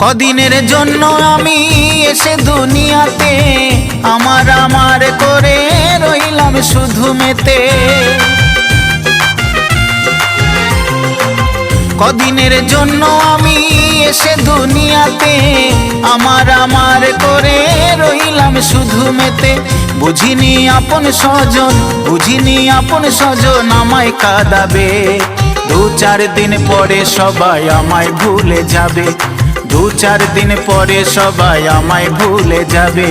কদিনের জন্য আমি এসে দুনিয়াতে আমার আমার করে রইলাম শুধু মেতে। কদিনের জন্য আমি এসে দুনিয়াতে আমার আমার করে রইলাম শুধু মেতে। বুঝিনি আপন স্বজন, বুঝিনি আপন স্বজন আমায় কাঁদাবে। দু চার দিন পরে সবাই আমায় ভুলে যাবে, দু চার দিন পরে সবাই আমায় ভুলে যাবে।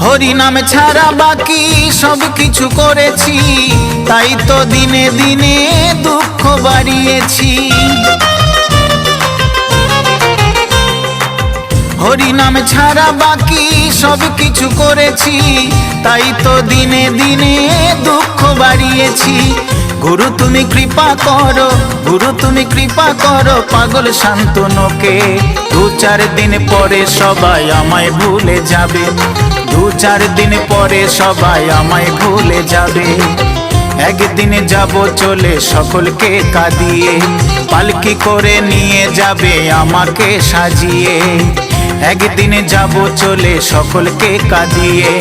হরি নাম ছাড়া বাকি সব কিছু করেছি, তাই তো দিনে দিনে দুঃখ বাড়িয়েছি। হরি নাম ছাড়া বাকি সব কিছু করেছি, তাই তো দিনে দিনে দুঃখ বাড়িয়েছি। গুরু তুমি কৃপা করো, গুরু তুমি কৃপা করো পাগল শান্তনুকে। দু চার দিন পরে সবাই আমায় ভুলে যাবে, দু চার দিন পরে সবাই আমায় ভুলে যাবে। একদিন যাব চলে সকলকে কাঁদিয়ে, পালকি করে নিয়ে যাবে আমাকে সাজিয়ে। একদিন যাব চলে সকলকে কাঁদিয়ে।